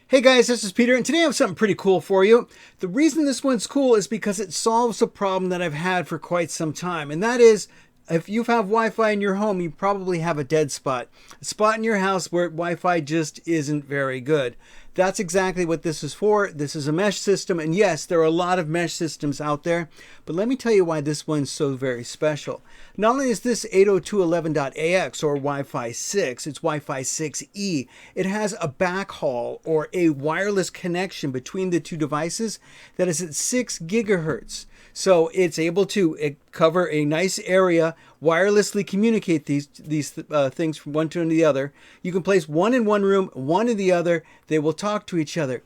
Hey guys, this is Peter, and today I have something pretty cool for you. The reason this one's cool is because it solves a problem that I've had for quite some time, and that is if you have Wi-Fi in your home, you probably have a dead spot. A spot in your house where Wi-Fi just isn't very good. That's exactly what this is for. This is a mesh system, and yes, there are a lot of mesh systems out there, but let me tell you why this one's so very special. Not only is this 802.11.ax or Wi-Fi 6, it's Wi-Fi 6E. It has a backhaul or a wireless connection between the two devices that is at 6 gigahertz. So it's able to cover a nice area, wirelessly communicate these things from one to the other. You can place one in one room, one in the other. They will talk to each other.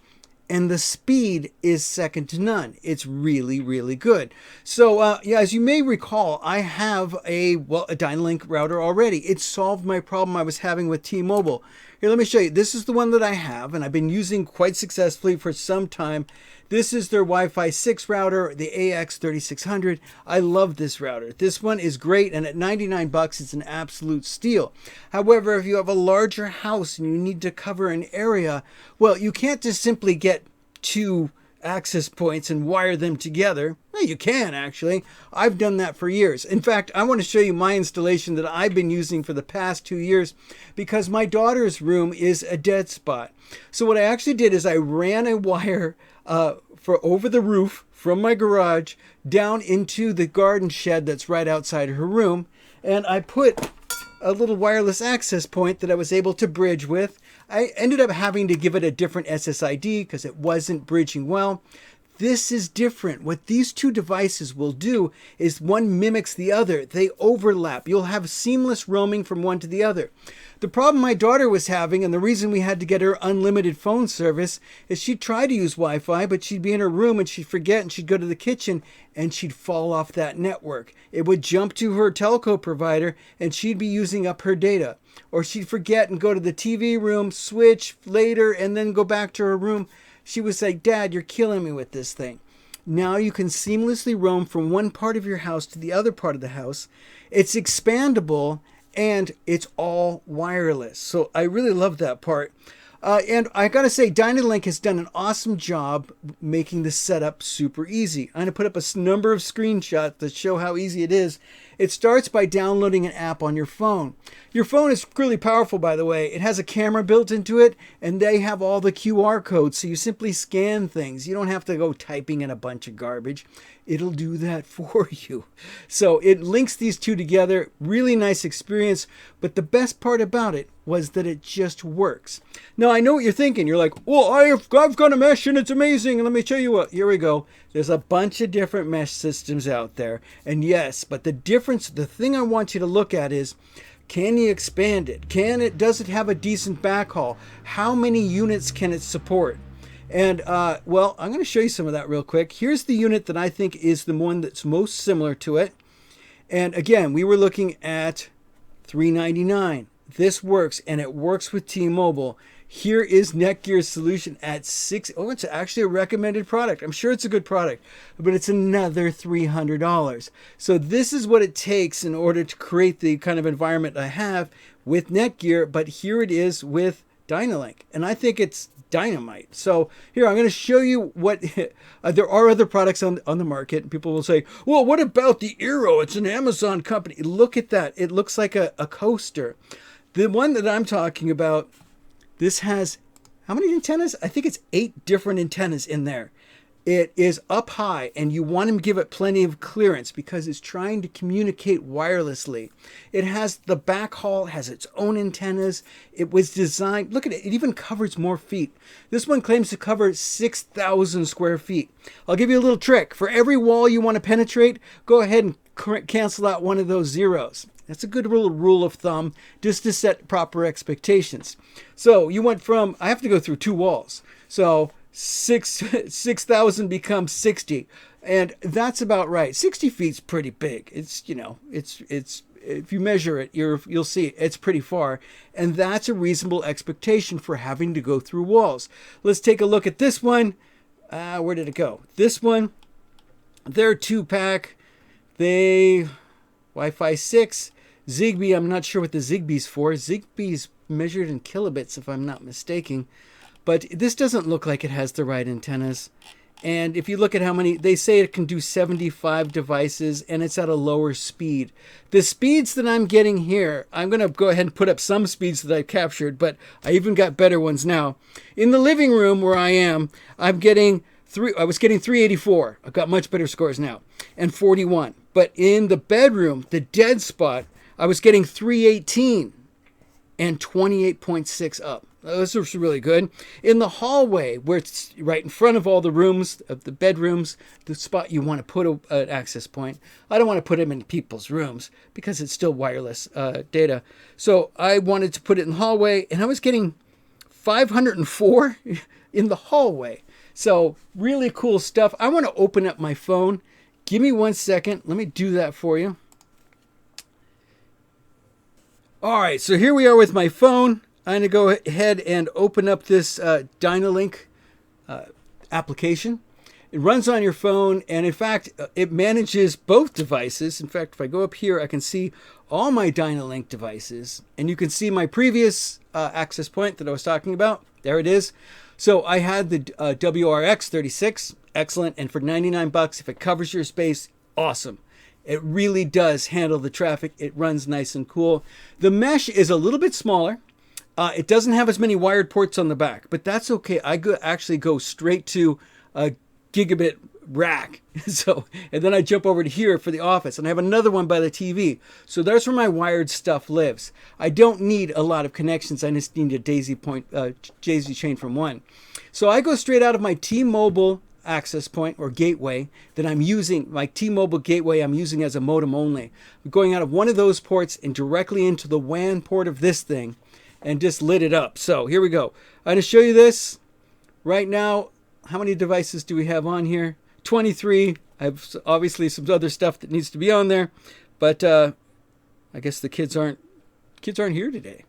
And the speed is second to none. It's really, really good. So, yeah, as you may recall, I have a Dynalink router already. It solved my problem I was having with T-Mobile. Here, let me show you. This is the one that I have, and I've been using quite successfully for some time. This is their Wi-Fi 6 router, the AX3600. I love this router. This one is great, and at 99 bucks, it's an absolute steal. However, if you have a larger house and you need to cover an area, well, you can't just simply get two access points and wire them together. Well, you can actually. I've done that for years. In fact, I want to show you my installation that I've been using for the past 2 years because my daughter's room is a dead spot. So what I actually did is I ran a wire for over the roof from my garage down into the garden shed that's right outside her room, and I put a little wireless access point that I was able to bridge with. I ended up having to give it a different SSID because it wasn't bridging well. This is different. What these two devices will do is one mimics the other. They overlap. You'll have seamless roaming from one to the other. The problem my daughter was having, and the reason we had to get her unlimited phone service, is she'd try to use Wi-Fi, but she'd be in her room and she'd forget and she'd go to the kitchen and she'd fall off that network. It would jump to her telco provider and she'd be using up her data. Or she'd forget and go to the TV room, switch later, and then go back to her room. She would say, "Dad, you're killing me with this thing." Now you can seamlessly roam from one part of your house to the other part of the house. It's expandable and it's all wireless. So I really love that part. And I got to say, Dynalink has done an awesome job making the setup super easy. I'm going to put up a number of screenshots that show how easy it is. It starts by downloading an app on your phone. Your phone is really powerful, by the way. It has a camera built into it, and they have all the QR codes, so you simply scan things. You don't have to go typing in a bunch of garbage. It'll do that for you. So it links these two together. Really nice experience, but the best part about it was that it just works. Now, I know what you're thinking. You're like, well, I've got a mesh and it's amazing. And let me show you what. Here we go. There's a bunch of different mesh systems out there. And yes, but the difference, the thing I want you to look at is, can you expand it? Does it have a decent backhaul? How many units can it support? And, well, I'm going to show you some of that real quick. Here's the unit that I think is the one that's most similar to it. And again, we were looking at $399. This works, and it works with T-Mobile. Here is Netgear's solution at Oh, it's actually a recommended product. I'm sure it's a good product, but it's another $300. So this is what it takes in order to create the kind of environment I have with Netgear, but here it is with Dynalink, and I think it's dynamite. So here, I'm going to show you what there are other products on the market, and people will say, well, what about the Eero? It's an Amazon company. Look at that. It looks like a coaster. The one that I'm talking about, this has how many antennas? I think it's 8 different antennas in there. It is up high, and you want to give it plenty of clearance because it's trying to communicate wirelessly. It has the backhaul, has its own antennas. It was designed, look at it, it even covers more feet. This one claims to cover 6,000 square feet. I'll give you a little trick. For every wall you want to penetrate, go ahead and cancel out one of those zeros. That's a good rule of thumb just to set proper expectations. So you went from, I have to go through 2 walls. So 6,000 becomes 60, and that's about right. 60 feet's pretty big. It's, you know, it's if you measure it, you'll see it's pretty far, and that's a reasonable expectation for having to go through walls. Let's take a look at this one. Where did it go? This one, they're 2-pack. Wi-Fi 6, Zigbee. I'm not sure what the Zigbee's for. Zigbee's measured in kilobits, if I'm not mistaken. but this doesn't look like it has the right antennas. And if you look at how many, they say it can do 75 devices and it's at a lower speed. The speeds that I'm getting here, I'm going to go ahead and put up some speeds that I captured, but I even got better ones now. In the living room where I am, I was getting 384. I've got much better scores now, and 41. But in the bedroom, the dead spot, I was getting 318 and 28.6 up. Those are really good. In the hallway, where it's right in front of all the rooms, of the bedrooms, the spot you want to put an access point. I don't want to put them in people's rooms because it's still wireless data. So I wanted to put it in the hallway, and I was getting 504 in the hallway. So really cool stuff. I want to open up my phone. Give me 1 second. Let me do that for you. All right, so here we are with my phone. I'm going to go ahead and open up this Dynalink application. It runs on your phone, and in fact, it manages both devices. In fact, if I go up here, I can see all my Dynalink devices, and you can see my previous access point that I was talking about. There it is. So I had the WRX36, excellent, and for 99 bucks, if it covers your space, awesome. It really does handle the traffic. It runs nice and cool. The mesh is a little bit smaller. It doesn't have as many wired ports on the back, but that's okay. I actually go straight to a gigabit rack. And then I jump over to here for the office, and I have another one by the TV. So that's where my wired stuff lives. I don't need a lot of connections. I just need a daisy chain from one. So I go straight out of my T-Mobile access point or gateway that I'm using, my T-Mobile gateway I'm using as a modem only. I'm going out of one of those ports and directly into the WAN port of this thing, and just lit it up. So here we go. I'm going to show you this right now. How many devices do we have on here? 23. I have obviously some other stuff that needs to be on there, but I guess the kids aren't here today.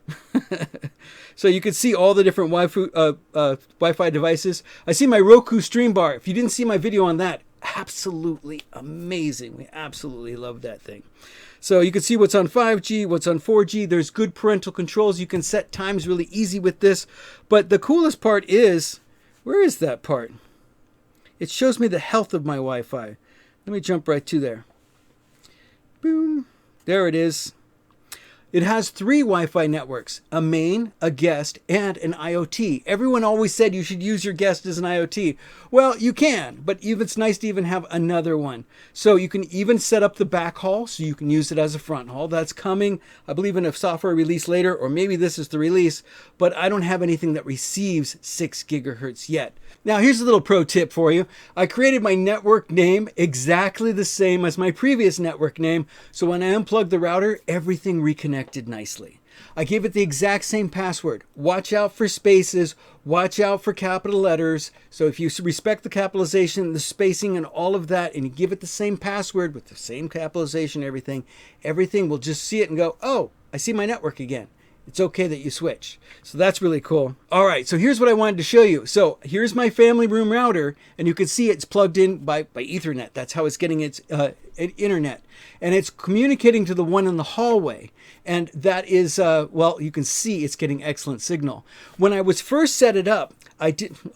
So you can see all the different Wi-Fi devices. I see my Roku stream bar. If you didn't see my video on that, absolutely amazing. We absolutely love that thing. So you can see what's on 5G, what's on 4G. There's good parental controls. You can set times really easy with this. But the coolest part is, where is that part? It shows me the health of my Wi-Fi. Let me jump right to there. Boom. There it is. It has 3 Wi-Fi networks, a main, a guest, and an IoT. Everyone always said you should use your guest as an IoT. Well, you can, but it's nice to even have another one. So you can even set up the backhaul, so you can use it as a front haul. That's coming, I believe, in a software release later, or maybe this is the release, but I don't have anything that receives 6 gigahertz yet. Now, here's a little pro tip for you. I created my network name exactly the same as my previous network name, so when I unplug the router, everything reconnected nicely. I gave it the exact same password. Watch out for spaces, watch out for capital letters. So if you respect the capitalization, the spacing, and all of that, and you give it the same password with the same capitalization, everything will just see it and go, oh, I see my network again. It's okay that you switch. So that's really cool. All right, so here's what I wanted to show you. So here's my family room router, and you can see it's plugged in by Ethernet. That's how it's getting its internet. And it's communicating to the one in the hallway. And that is, well, you can see it's getting excellent signal. When I was first set it up,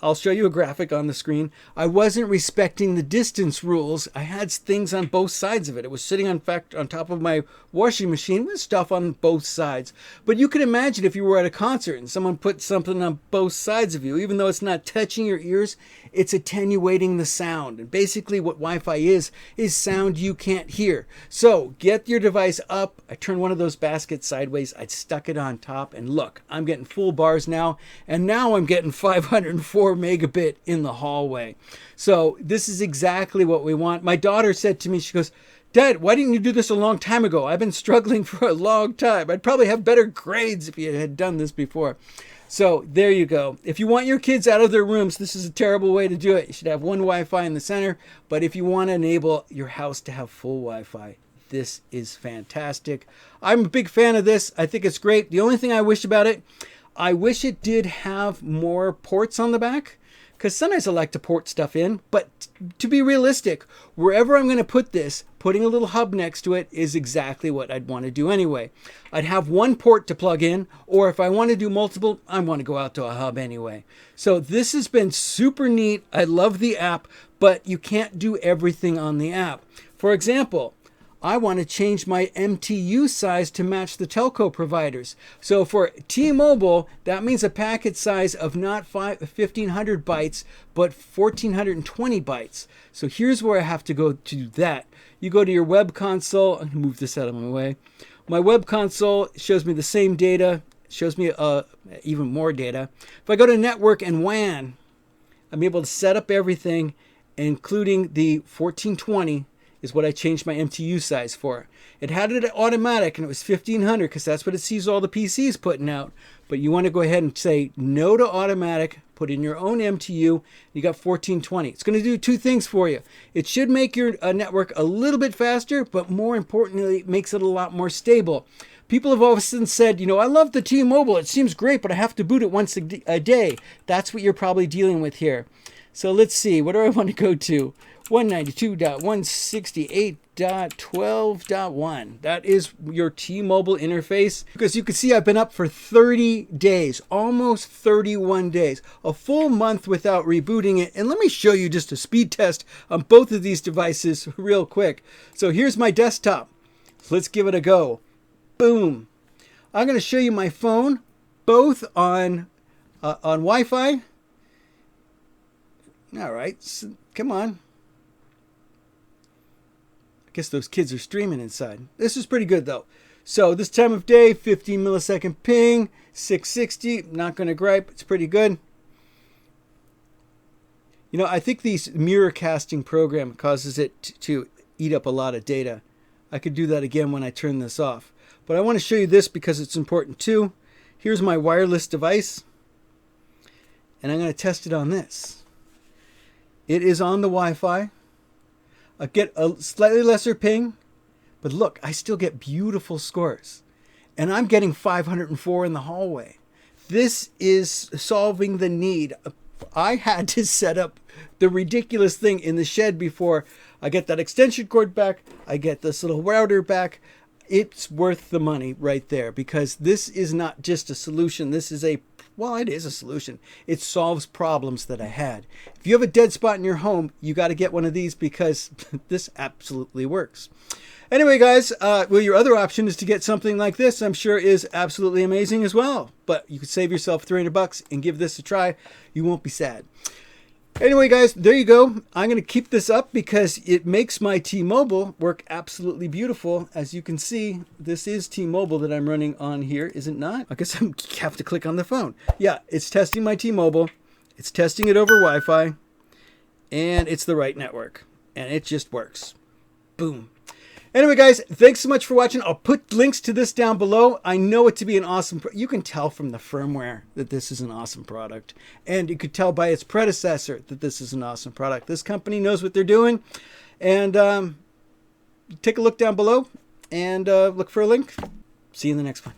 I'll show you a graphic on the screen. I wasn't respecting the distance rules. I had things on both sides of it. It was sitting, in fact, on top of my washing machine with stuff on both sides. But you can imagine if you were at a concert and someone put something on both sides of you, even though it's not touching your ears, it's attenuating the sound. And basically what Wi-Fi is sound you can't hear. So get your device up. I turned one of those baskets sideways. I stuck it on top, and look, I'm getting full bars now. And now I'm getting 504 megabit in the hallway. So this is exactly what we want. My daughter said to me, she goes, Dad, why didn't you do this a long time ago? I've been struggling for a long time. I'd probably have better grades if you had done this before. So there you go. If you want your kids out of their rooms, this is a terrible way to do it. You should have one Wi-Fi in the center. But if you want to enable your house to have full Wi-Fi, this is fantastic. I'm a big fan of this. I think it's great. The only thing I wish about it, I wish it did have more ports on the back, because sometimes I like to port stuff in, but to be realistic, wherever I'm going to put this, putting a little hub next to it is exactly what I'd want to do anyway. I'd have one port to plug in, or if I want to do multiple, I want to go out to a hub anyway. So this has been super neat. I love the app, but you can't do everything on the app. For example, I want to change my MTU size to match the telco providers. So for T-Mobile, that means a packet size of not 1,500 bytes, but 1,420 bytes. So here's where I have to go to do that. You go to your web console. I'm going to move this out of my way. My web console shows me the same data, shows me even more data. If I go to network and WAN, I'm able to set up everything, including the 1420 is what I changed my MTU size for. It had it automatic and it was 1,500 because that's what it sees all the PCs putting out. But you want to go ahead and say no to automatic, put in your own MTU, you got 1420. It's going to do two things for you. It should make your network a little bit faster, but more importantly, it makes it a lot more stable. People have often said, you know, I love the T-Mobile. It seems great, but I have to boot it once a day. That's what you're probably dealing with here. So let's see, what do I want to go to? 192.168.12.1. That is your T-Mobile interface. Because you can see I've been up for 30 days, almost 31 days, a full month without rebooting it. And let me show you just a speed test on both of these devices real quick. So here's my desktop. Let's give it a go. Boom. I'm going to show you my phone, both on Wi-Fi. All right, so, come on. I guess those kids are streaming inside. This is pretty good though. So this time of day, 15 millisecond ping, 660. Not going to gripe. It's pretty good. You know, I think the mirror casting program causes it to eat up a lot of data. I could do that again when I turn this off. But I want to show you this because it's important too. Here's my wireless device. And I'm going to test it on this. It is on the Wi-Fi. I get a slightly lesser ping, but look, I still get beautiful scores. And I'm getting 504 in the hallway. This is solving the need. I had to set up the ridiculous thing in the shed before I get that extension cord back. I get this little router back. It's worth the money right there because this is not just a solution. This is well, it is a solution. It solves problems that I had. If you have a dead spot in your home, you got to get one of these because this absolutely works. Anyway, guys, well, your other option is to get something like this. I'm sure is absolutely amazing as well. But you could save yourself $300 and give this a try. You won't be sad. Anyway, guys, there you go. I'm going to keep this up because it makes my T-Mobile work absolutely beautiful. As you can see, this is T-Mobile that I'm running on here, is it not? I guess I have to click on the phone. Yeah, it's testing my T-Mobile. It's testing it over Wi-Fi. And it's the right network. And it just works. Boom. Anyway, guys, thanks so much for watching. I'll put links to this down below. I know it to be an awesome you can tell from the firmware that this is an awesome product. And you could tell by its predecessor that this is an awesome product. This company knows what they're doing. And take a look down below and look for a link. See you in the next one.